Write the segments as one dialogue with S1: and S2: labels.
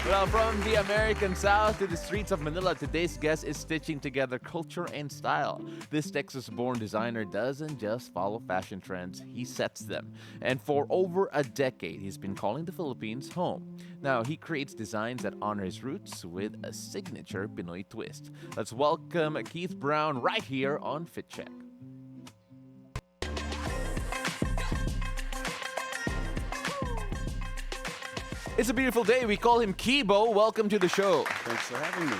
S1: Well, from the American South to the streets of Manila, today's guest is stitching together culture and style. This Texas-born designer doesn't just follow fashion trends, he sets them. And for over a decade, he's been calling the Philippines home. Now, he creates designs that honor his roots with a signature Pinoy twist. Let's welcome Keith Brown right here on Fit Check. It's a beautiful day. We call him Kibo. Welcome to the show.
S2: Thanks for having me.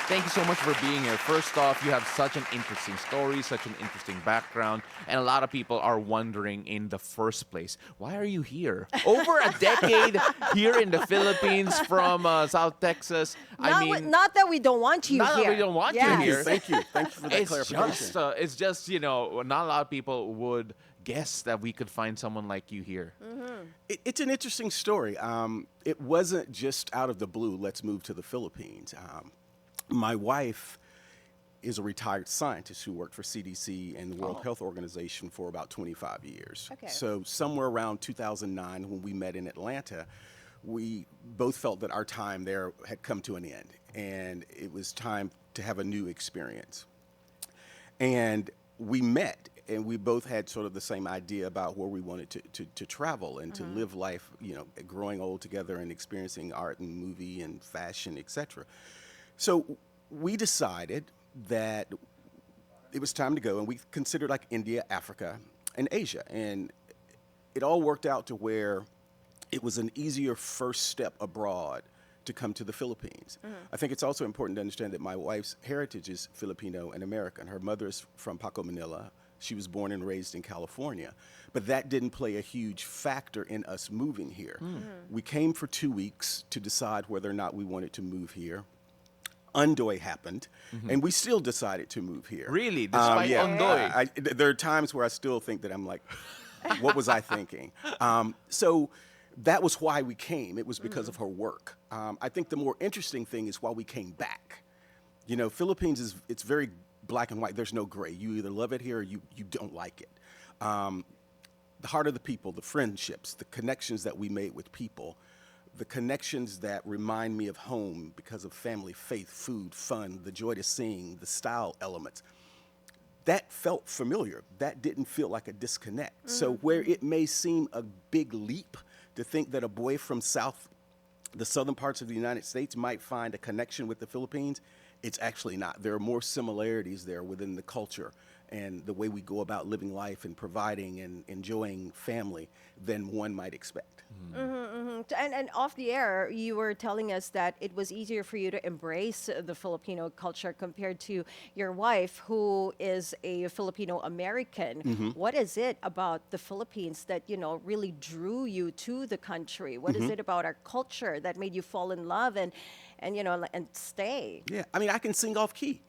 S1: Thank you so much for being here. First off, you have such an interesting story, such an interesting background, and a lot of people are wondering in the first place, why are you here? Over a decade here in the Philippines from South Texas.
S3: Not that we don't want you
S1: not
S3: here.
S1: that we don't want you
S3: Yes.
S1: here.
S2: Thank you. Thank you for that clarification.
S1: It's just, not a lot of people would guess that we could find someone like you here.
S2: It's an interesting story. It wasn't just out of the blue, let's move to the Philippines. My wife is a retired scientist who worked for CDC and the World Health Organization for about 25 years.
S3: Okay.
S2: So somewhere around 2009, when we met in Atlanta, we both felt that our time there had come to an end, and it was time to have a new experience. And we met, and we both had sort of the same idea about where we wanted to travel and to live life, growing old together and experiencing art and movie and fashion, etc. So we decided that it was time to go, and we considered like India, Africa, and Asia. And it all worked out to where it was an easier first step abroad to come to the Philippines. I think it's also important to understand that my wife's heritage is Filipino and American. Her mother is from Paco, Manila. She was born and raised in California. But that didn't play a huge factor in us moving here. We came for 2 weeks to decide whether or not we wanted to move here. Undoy happened, and we still decided to move here.
S1: Really? Despite Undoy?
S2: There are times where I still think that I'm like, what was I thinking? So that was why we came. It was because of her work. I think the more interesting thing is why we came back. Philippines it's very black and white. There's no gray. You either love it here or you don't like it. The heart of the people, the friendships, the connections that we made with people, the connections that remind me of home because of family, faith, food, fun, the joy to sing, the style elements. That felt familiar. That didn't feel like a disconnect. So where it may seem a big leap to think that a boy from the southern parts of the United States might find a connection with the Philippines, it's actually not. There are more similarities there within the culture and the way we go about living life and providing and enjoying family than one might expect.
S3: And off the air, you were telling us that it was easier for you to embrace the Filipino culture compared to your wife, who is a Filipino American. What is it about the Philippines that really drew you to the country? What is it about our culture that made you fall in love and stay?
S2: Yeah, I can sing off key.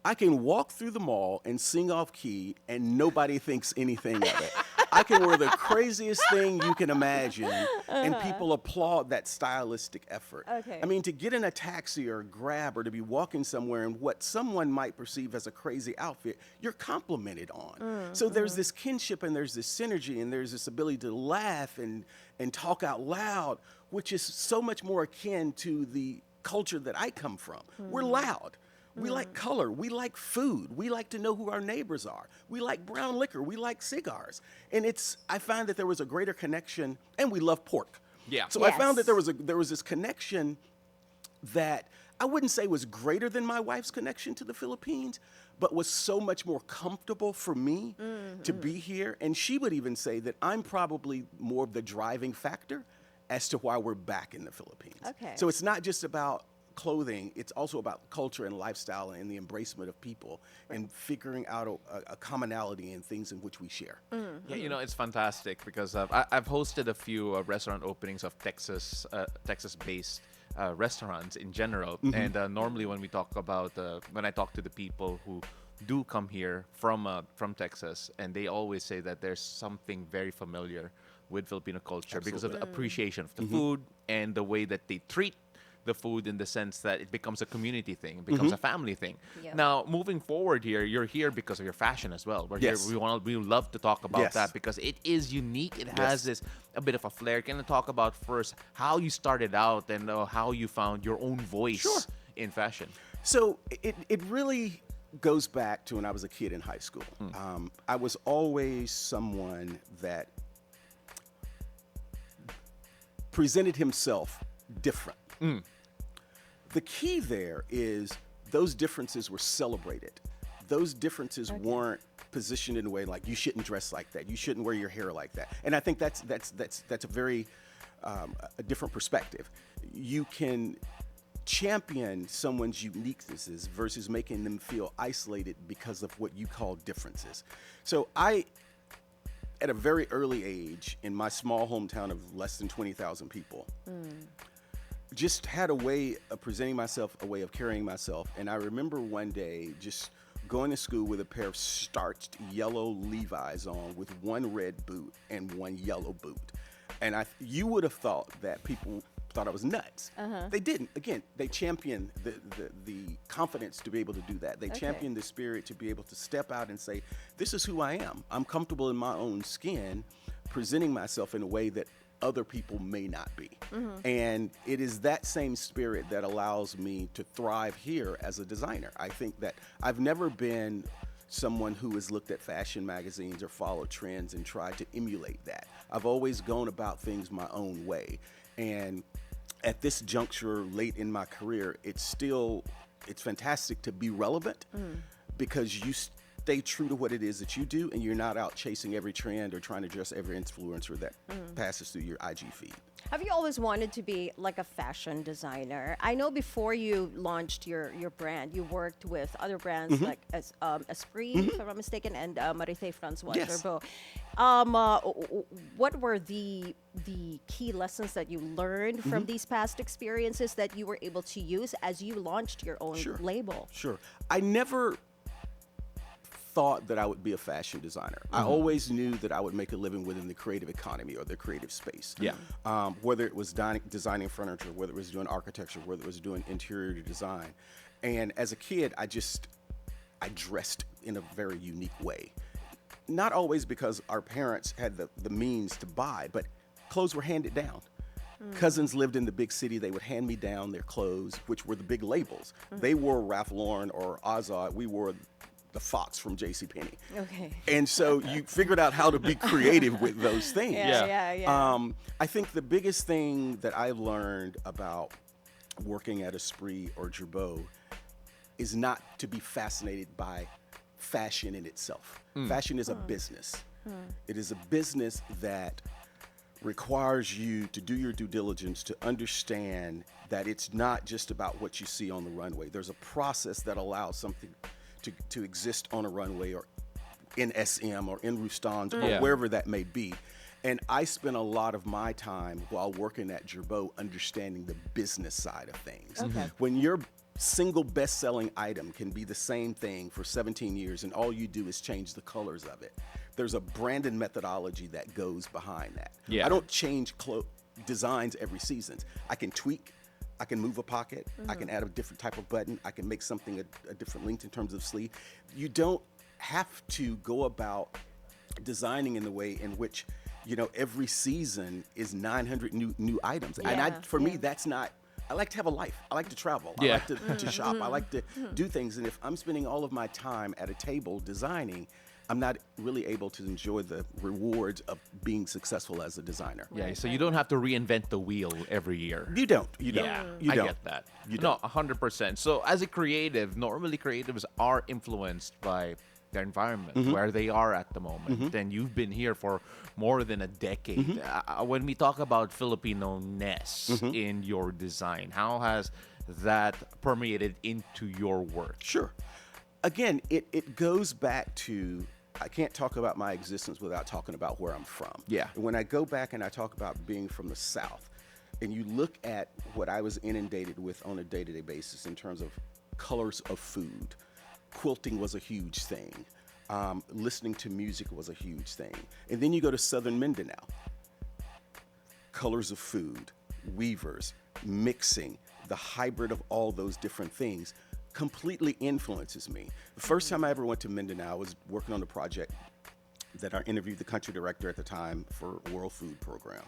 S2: I can walk through the mall and sing off key, and nobody thinks anything of it. I can wear the craziest thing you can imagine, and people applaud that stylistic effort.
S3: Okay.
S2: To get in a taxi or a Grab or to be walking somewhere in what someone might perceive as a crazy outfit, you're complimented on. So there's this kinship, and there's this synergy, and there's this ability to laugh and talk out loud, which is so much more akin to the culture that I come from. We're loud. We like color. We like food. We like to know who our neighbors are. We like brown liquor. We like cigars. And I found that there was a greater connection, and we love pork.
S1: Yeah.
S2: So I found that there was this connection that I wouldn't say was greater than my wife's connection to the Philippines, but was so much more comfortable for me to be here. And she would even say that I'm probably more of the driving factor as to why we're back in the Philippines.
S3: Okay.
S2: So it's not just about clothing, it's also about culture and lifestyle and the embracement of people and figuring out a commonality in things in which we share.
S1: Yeah, it's fantastic because I've hosted a few restaurant openings of Texas-based restaurants in general. And normally when I talk to the people who do come here from Texas, and they always say that there's something very familiar with Filipino culture because of the appreciation of the food and the way that they treat the food in the sense that it becomes a community thing, it becomes a family thing.
S3: Yeah.
S1: Now, moving forward here, you're here because of your fashion as well. We're
S2: Yes.
S1: here. We love to talk about
S2: Yes.
S1: that because it is unique. It
S2: Yes.
S1: has this a bit of a flair. Can you talk about first how you started out and how you found your own voice
S2: Sure.
S1: in fashion?
S2: So it really goes back to when I was a kid in high school. I was always someone that presented himself different. The key there is those differences were celebrated. Those differences weren't positioned in a way like you shouldn't dress like that, you shouldn't wear your hair like that. And I think that's a very a different perspective. You can champion someone's uniquenesses versus making them feel isolated because of what you call differences. So I, at a very early age, in my small hometown of less than 20,000 people, just had a way of presenting myself, a way of carrying myself. And I remember one day just going to school with a pair of starched yellow Levi's on with one red boot and one yellow boot. And you would have thought that people thought I was nuts. They didn't. Again, they championed the confidence to be able to do that. They championed the spirit to be able to step out and say, this is who I am. I'm comfortable in my own skin, presenting myself in a way that other people may not be. And it is that same spirit that allows me to thrive here as a designer. I think that I've never been someone who has looked at fashion magazines or followed trends and tried to emulate that. I've always gone about things my own way. And at this juncture late in my career, it's fantastic to be relevant because you stay true to what it is that you do and you're not out chasing every trend or trying to dress every influencer that passes through your IG feed.
S3: Have you always wanted to be like a fashion designer? I know before you launched your brand, you worked with other brands like Esprit, if I'm not mistaken, and Marité Francois
S2: Yes.
S3: Gerbeau. What were the key lessons that you learned from these past experiences that you were able to use as you launched your own label?
S2: Sure. I never thought that I would be a fashion designer. I always knew that I would make a living within the creative economy or the creative space.
S1: Yeah.
S2: Whether it was designing furniture, whether it was doing architecture, whether it was doing interior design. And as a kid, I dressed in a very unique way. Not always because our parents had the means to buy, but clothes were handed down. Cousins lived in the big city. They would hand me down their clothes, which were the big labels. They wore Ralph Lauren or Azad. We wore the Fox from JCPenney.
S3: Okay.
S2: And so you figured out how to be creative with those things.
S3: Yeah.
S2: I think the biggest thing that I learned about working at Esprit or Gerbeau is not to be fascinated by fashion in itself. Fashion is a business. It is a business that requires you to do your due diligence to understand that it's not just about what you see on the runway. There's a process that allows something to exist on a runway or in SM or in Rustans or wherever that may be. And I spent a lot of my time while working at Gerbeau understanding the business side of things. When your single best-selling item can be the same thing for 17 years and all you do is change the colors of it, there's a branded methodology that goes behind that.
S1: Yeah.
S2: I don't change designs every season. I can tweak. I can move a pocket. I can add a different type of button. I can make something a different length in terms of sleeve. You don't have to go about designing in the way in which, every season is 900 new items. And for me, that's not. I like to have a life. I like to travel. I like to shop. I like to do things. And if I'm spending all of my time at a table designing, I'm not really able to enjoy the rewards of being successful as a designer.
S1: Yeah, so you don't have to reinvent the wheel every year.
S2: You don't. You
S1: I
S2: don't.
S1: get that.
S2: You
S1: No,
S2: don't.
S1: 100%. So as a creative, normally creatives are influenced by their environment, where they are at the moment. And you've been here for more than a decade. When we talk about Filipino-ness in your design, how has that permeated into your work?
S2: Sure. Again, it goes back to, I can't talk about my existence without talking about where I'm from.
S1: Yeah.
S2: When I go back and I talk about being from the South, and you look at what I was inundated with on a day-to-day basis in terms of colors of food, quilting was a huge thing. Listening to music was a huge thing. And then you go to Southern Mindanao. Colors of food, weavers, mixing, the hybrid of all those different things completely influences me. The first time I ever went to Mindanao, I was working on a project that I interviewed the country director at the time for World Food Program.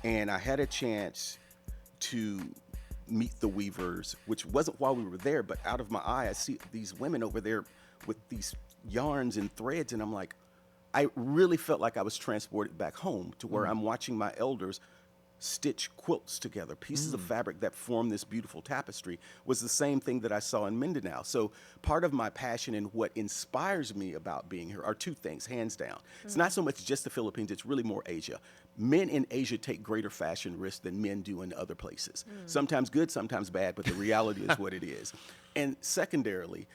S2: And I had a chance to meet the weavers, which wasn't while we were there, but out of my eye, I see these women over there with these yarns and threads, and I'm like, I really felt like I was transported back home to where I'm watching my elders stitch quilts together. Pieces of fabric that form this beautiful tapestry was the same thing that I saw in Mindanao. So part of my passion and what inspires me about being here are two things, hands down. It's not so much just the Philippines, it's really more Asia. Men in Asia take greater fashion risks than men do in other places. Sometimes good, sometimes bad, but the reality is what it is. And secondarily,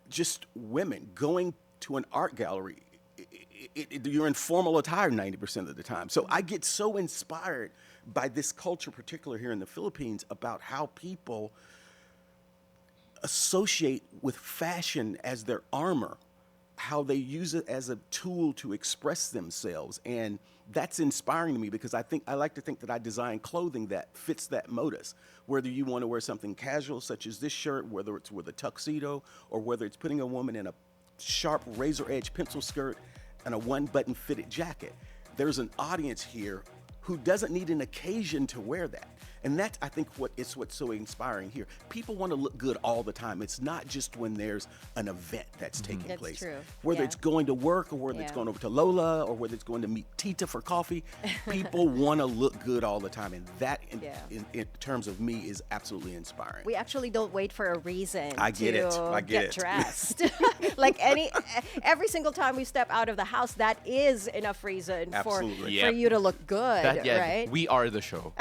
S2: just women going to an art gallery, you're in formal attire 90% of the time. So I get so inspired by this culture, particularly here in the Philippines, about how people associate with fashion as their armor, how they use it as a tool to express themselves. And that's inspiring to me because I like to think that I design clothing that fits that modus. Whether you want to wear something casual, such as this shirt, whether it's with a tuxedo, or whether it's putting a woman in a sharp razor edge pencil skirt and a one-button fitted jacket. There's an audience here who doesn't need an occasion to wear that. And that's, I think, what's so inspiring here. People want to look good all the time. It's not just when there's an event that's taking
S3: That's
S2: place.
S3: true.
S2: Whether
S3: Yeah.
S2: it's going to work or whether it's
S3: Yeah.
S2: going over to Lola or whether it's going to meet Tita for coffee, people want to look good all the time. And that,
S3: Yeah.
S2: in terms of me, is absolutely inspiring.
S3: We actually don't wait for a reason
S2: I get it.
S3: to
S2: I get
S3: get
S2: it.
S3: dressed. Like every single time we step out of the house, that is enough reason
S2: Absolutely.
S3: for
S1: Yep.
S3: you to look good, right?
S1: We are the show.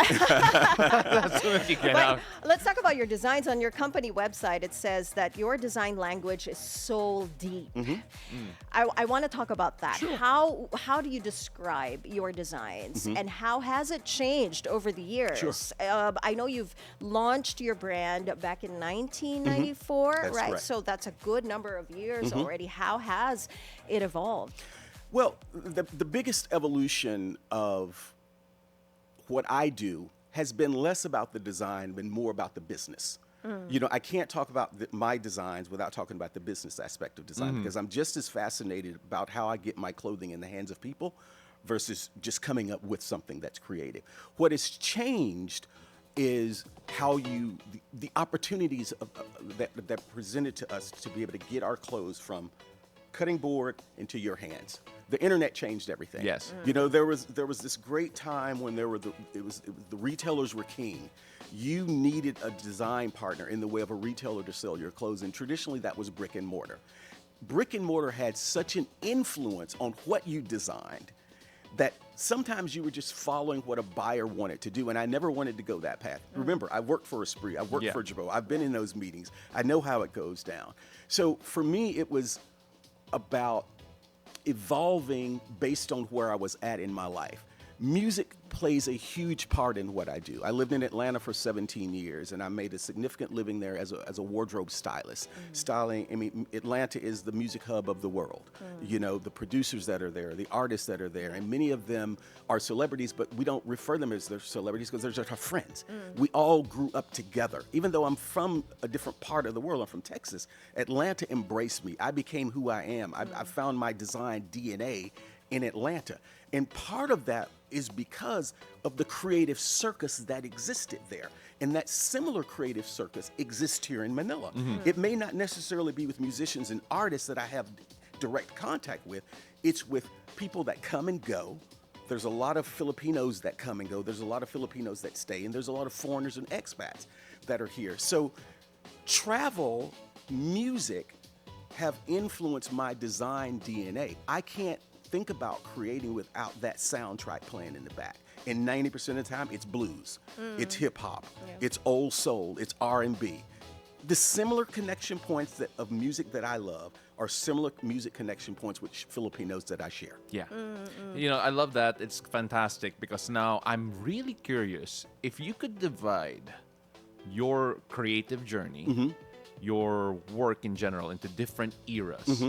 S1: That's what you get
S3: But
S1: out.
S3: let's talk about your designs. On your company website, it says that your design language is soul deep. I want to talk about that. How do you describe your designs, and how has it changed over the years? I know you've launched your brand back in 1994,
S2: That's
S3: right?
S2: correct.
S3: So that's a good number of years already. How has it evolved?
S2: Well, the biggest evolution of what I do has been less about the design and more about the business. You know, I can't talk about my designs without talking about the business aspect of design because I'm just as fascinated about how I get my clothing in the hands of people versus just coming up with something that's creative. What has changed is how the opportunities that presented to us to be able to get our clothes from cutting board into your hands. The internet changed everything.
S1: Yes.
S2: You know, there was this great time when the retailers were king. You needed a design partner in the way of a retailer to sell your clothes, and traditionally that was brick and mortar. Brick and mortar had such an influence on what you designed that sometimes you were just following what a buyer wanted to do, and I never wanted to go that path. Remember, I worked for Esprit, I worked for Jabot, I've been in those meetings, I know how it goes down. So for me, it was about evolving based on where I was at in my life. Music plays a huge part in what I do. I lived in Atlanta for 17 years, and I made a significant living there as a wardrobe stylist. Styling, I mean, Atlanta is the music hub of the world. You know, the producers that are there, the artists that are there, and many of them are celebrities, but we don't refer them as their celebrities because they're just our friends. We all grew up together. Even though I'm from a different part of the world, I'm from Texas, Atlanta embraced me. I became who I am. I found my design DNA in Atlanta. And part of that is because of the creative circus that existed there. And that similar creative circus exists here in Manila. It may not necessarily be with musicians and artists that I have direct contact with. It's with people that come and go. There's a lot of Filipinos that come and go. There's a lot of Filipinos that stay. And there's a lot of foreigners and expats that are here. So travel, music have influenced my design DNA. I can't think about creating without that soundtrack playing in the back. And 90% of the time, it's blues, it's hip hop, it's old soul, it's R&B. The similar connection points of music that I love are similar music connection points with Filipinos that I share.
S1: Yeah. You know, I love that. It's fantastic because now I'm really curious if you could divide your creative journey, your work in general, into different eras.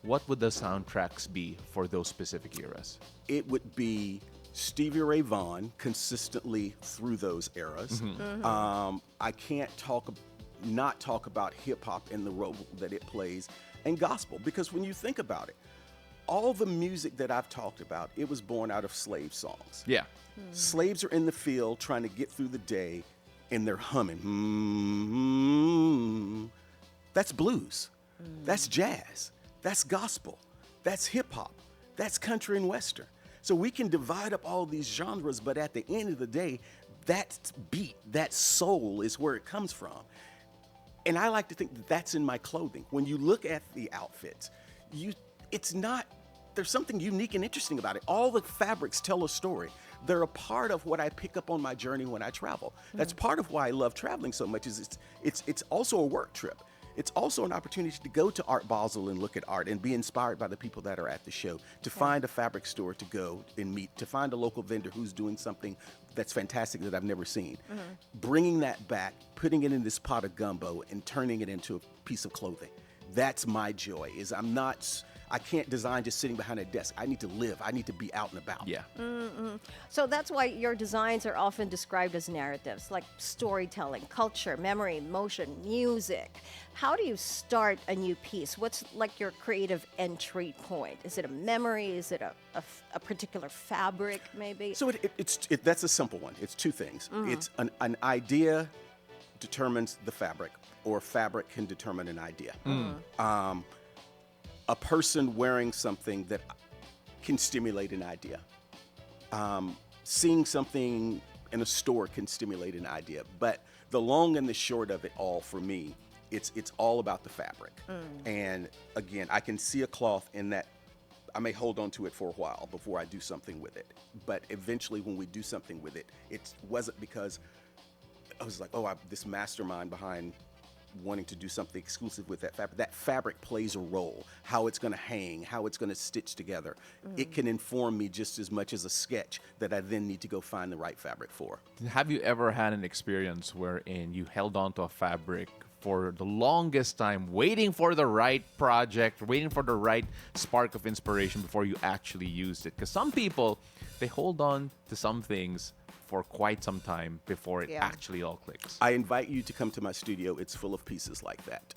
S1: What would the soundtracks be for those specific eras?
S2: It would be Stevie Ray Vaughan consistently through those eras. I can't not talk about hip hop and the role that it plays and gospel, because when you think about it, all the music that I've talked about, it was born out of slave songs.
S1: Yeah.
S2: Slaves are in the field trying to get through the day and they're humming. That's blues. That's jazz. That's gospel. That's hip hop. That's country and western. So we can divide up all these genres, but at the end of the day, that beat, that soul is where it comes from. And I like to think that that's in my clothing. When you look at the outfits, there's something unique and interesting about it. All the fabrics tell a story. They're a part of what I pick up on my journey when I travel. That's part of why I love traveling so much, is it's also a work trip. It's also an opportunity to go to Art Basel and look at art and be inspired by the people that are at the show, to find a fabric store to go and meet, to find a local vendor who's doing something that's fantastic that I've never seen. Bringing that back, putting it in this pot of gumbo and turning it into a piece of clothing. That's my joy, is I can't design just sitting behind a desk. I need to live. I need to be out and about.
S1: Yeah.
S3: So that's why your designs are often described as narratives, like storytelling, culture, memory, emotion, music. How do you start a new piece? What's like your creative entry point? Is it a memory? Is it a particular fabric, maybe?
S2: So that's a simple one. It's two things. It's an idea determines the fabric, or fabric can determine an idea. A person wearing something that can stimulate an idea. Seeing something in a store can stimulate an idea. But the long and the short of it all, for me, it's all about the fabric. And again, I can see a cloth in that I may hold on to it for a while before I do something with it. But eventually when we do something with it, it wasn't because I was like, this mastermind behind wanting to do something exclusive with that fabric. That fabric plays a role. How it's going to hang, how it's going to stitch together. It can inform me just as much as a sketch that I then need to go find the right fabric for.
S1: Have you ever had an experience wherein you held on to a fabric for the longest time, waiting for the right project, waiting for the right spark of inspiration before you actually used it? Because some people, they hold on to some things for quite some time before it actually all clicks.
S2: I invite you to come to my studio. It's full of pieces like that.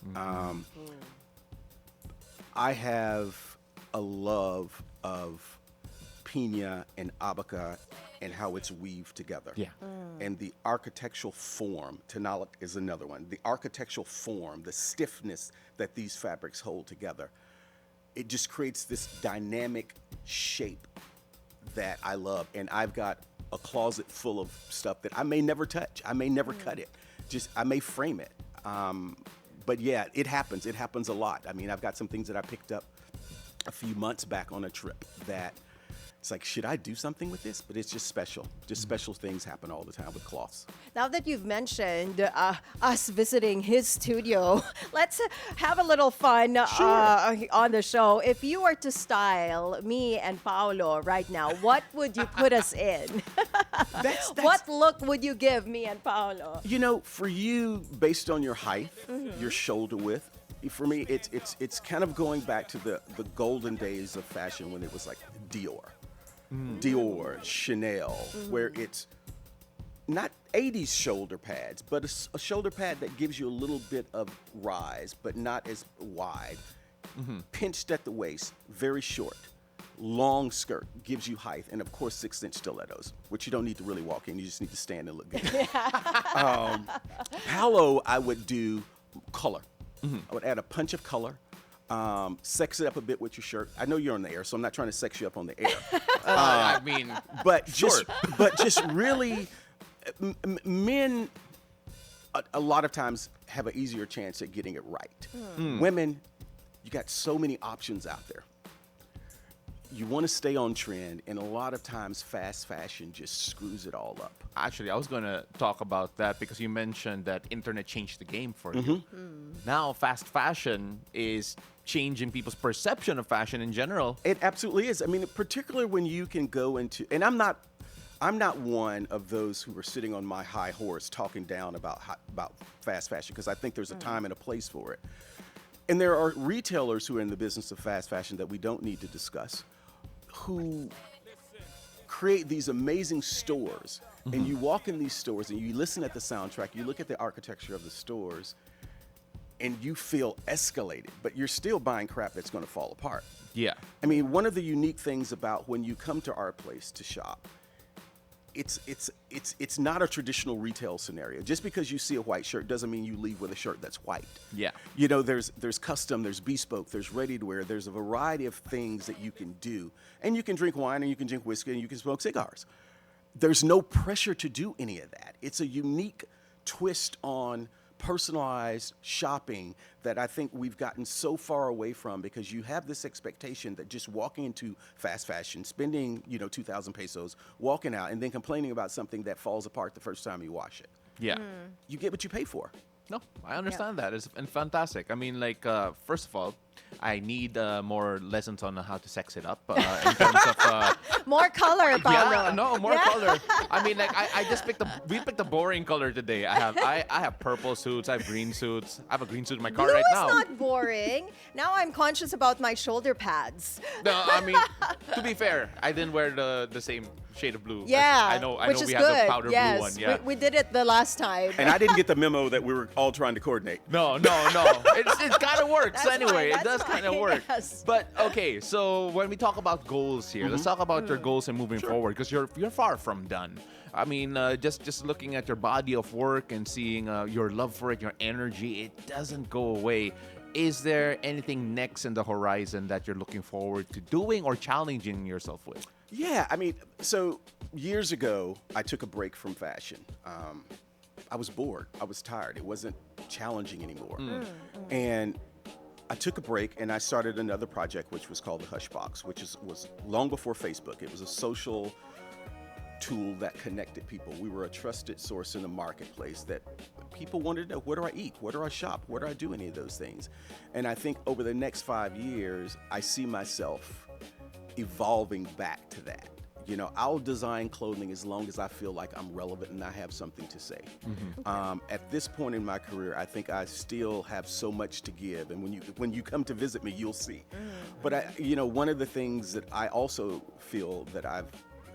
S2: I have a love of piña and abaca and how it's weaved together.
S1: Yeah.
S2: And the architectural form, Tenalic is another one. The architectural form, the stiffness that these fabrics hold together, it just creates this dynamic shape that I love. And I've got a closet full of stuff that I may never touch. I may never cut it. I may frame it. But yeah, it happens. It happens a lot. I mean, I've got some things that I picked up a few months back on a trip that it's like, should I do something with this? But it's just special. Just special things happen all the time with cloths.
S3: Now that you've mentioned us visiting his studio, let's have a little fun on the show. If you were to style me and Paolo right now, what would you put us in? What look would you give me and Paolo?
S2: You know, for you, based on your height, your shoulder width, for me, it's kind of going back to the golden days of fashion when it was like Dior, Chanel, where it's not 80s shoulder pads, but a shoulder pad that gives you a little bit of rise, but not as wide. Pinched at the waist, very short. Long skirt gives you height, and of course 6-inch stilettos, which you don't need to really walk in. You just need to stand and look good. Paolo, I would do color. I would add a punch of color. Sex it up a bit with your shirt. I know you're on the air, so I'm not trying to sex you up on the air.
S1: I mean,
S2: but just really, men a lot of times have an easier chance at getting it right. Women, you got so many options out there. You want to stay on trend, and a lot of times fast fashion just screws it all up.
S1: Actually, I was going to talk about that because you mentioned that internet changed the game for you. Now, fast fashion is changing people's perception of fashion in general.
S2: It absolutely is. I mean, particularly when you can go into, and I'm not one of those who are sitting on my high horse talking down about fast fashion, because I think there's a time and a place for it. And there are retailers who are in the business of fast fashion that we don't need to discuss, who create these amazing stores, and you walk in these stores and you listen at the soundtrack, you look at the architecture of the stores, and you feel escalated, but you're still buying crap that's going to fall apart.
S1: Yeah.
S2: I mean, one of the unique things about when you come to our place to shop, it's not a traditional retail scenario. Just because you see a white shirt doesn't mean you leave with a shirt that's white.
S1: Yeah.
S2: You know, there's custom, there's bespoke, there's ready to wear, there's a variety of things that you can do. And you can drink wine, and you can drink whiskey, and you can smoke cigars. There's no pressure to do any of that. It's a unique twist on personalized shopping that I think we've gotten so far away from, because you have this expectation that just walking into fast fashion, spending, 2,000 pesos, walking out, and then complaining about something that falls apart the first time you wash it.
S1: Yeah.
S2: You get what you pay for.
S1: No, I understand that. It's fantastic. I mean, like, first of all, I need more lessons on how to sex it up in terms of
S3: More color, Paolo.
S1: yeah, no, more color. I mean, like, we picked a boring color today. I have purple suits, I have green suits. I have a green suit in my car
S3: Blue
S1: right
S3: is
S1: now.
S3: not boring. Now I'm conscious about my shoulder pads.
S1: No, I mean, to be fair, I didn't wear the same shade of blue.
S3: Yeah,
S1: I know
S3: which
S1: we
S3: is
S1: had
S3: good.
S1: the powder
S3: yes,
S1: blue one. Yeah.
S3: we did it the last time.
S2: And I didn't get the memo that we were all trying to coordinate.
S1: No. It kind of works
S3: That's
S1: anyway.
S3: fine,
S1: It does
S3: that's
S1: kind of
S3: fine,
S1: work.
S3: yes.
S1: But okay, so when we talk about goals here, let's talk about your goals and moving forward, because you're far from done. I mean, just looking at your body of work and seeing your love for it, your energy, it doesn't go away. Is there anything next in the horizon that you're looking forward to doing or challenging yourself with?
S2: Yeah, I mean, so years ago, I took a break from fashion. I was bored. I was tired. It wasn't challenging anymore. And I took a break, and I started another project, which was called the Hush Box, which was long before Facebook. It was a social tool that connected people. We were a trusted source in the marketplace that people wanted to know, where do I eat? Where do I shop? Where do I do any of those things? And I think over the next 5 years, I see myself evolving back to that. I'll design clothing as long as I feel like I'm relevant and I have something to say. At this point in my career, I think I still have so much to give. And when you come to visit me, you'll see. But one of the things that I also feel that I've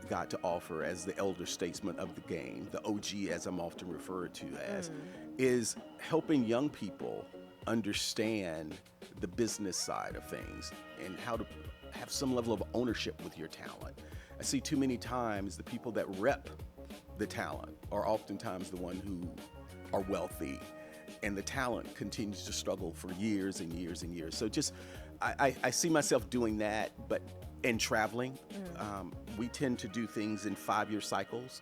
S2: got to offer as the elder statesman of the game, the OG as I'm often referred to as, is helping young people understand the business side of things and how to have some level of ownership with your talent. I see too many times the people that rep the talent are oftentimes the one who are wealthy, and the talent continues to struggle for years and years and years. So I see myself doing that, and traveling. We tend to do things in 5-year cycles.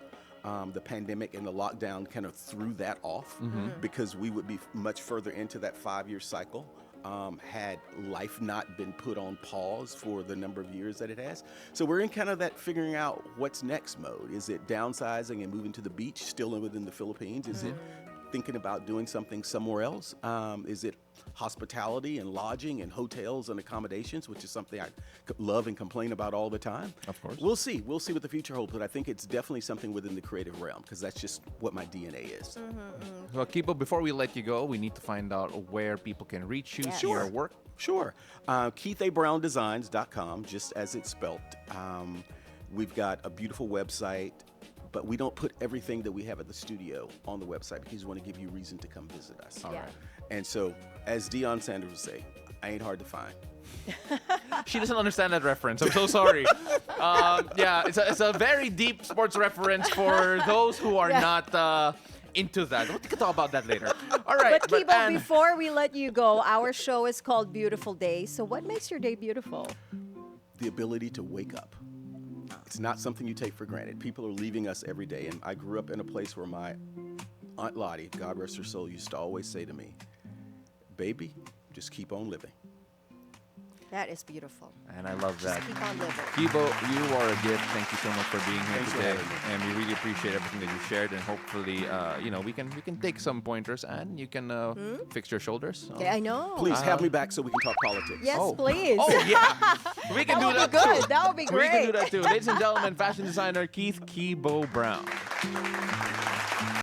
S2: The pandemic and the lockdown kind of threw that off because we would be much further into that 5-year cycle. Had life not been put on pause for the number of years that it has. So we're in kind of that figuring out what's next mode. Is it downsizing and moving to the beach, still within the Philippines? Is it thinking about doing something somewhere else? Is it hospitality and lodging and hotels and accommodations, which is something I love and complain about all the time?
S1: Of course.
S2: We'll see what the future holds, but I think it's definitely something within the creative realm, because that's just what my DNA is.
S1: Well, Kibo, before we let you go, we need to find out where people can reach you, see your work.
S2: Sure. KeithABrownDesigns.com, just as it's spelt. We've got a beautiful website, but we don't put everything that we have at the studio on the website because we want to give you a reason to come visit us.
S3: Yeah.
S2: And so, as Deion Sanders would say, I ain't hard to find.
S1: She doesn't understand that reference. I'm so sorry. Yeah, it's a very deep sports reference for those who are not into that. We can talk about that later. All right.
S3: But Kibo, before we let you go, our show is called Beautiful Day. So what makes your day beautiful?
S2: The ability to wake up. It's not something you take for granted. People are leaving us every day. And I grew up in a place where my Aunt Lottie, God rest her soul, used to always say to me, baby, just keep on living.
S3: That is beautiful.
S1: And I love that.
S3: Keep on living.
S1: Kibo, you are a gift. Thank you so much for being here
S2: Thanks for
S1: today.
S2: having me.
S1: And we really appreciate everything that you shared. And hopefully, we can take some pointers and you can fix your shoulders.
S3: Yeah, I know.
S2: Please have me back so we can talk politics.
S3: Yes,
S1: Oh.
S3: please.
S1: Oh, yeah. We can do that
S3: That would be good.
S1: too.
S3: That would be
S1: We can do
S3: great.
S1: that too. Ladies and gentlemen, fashion designer Keith Kibo Brown.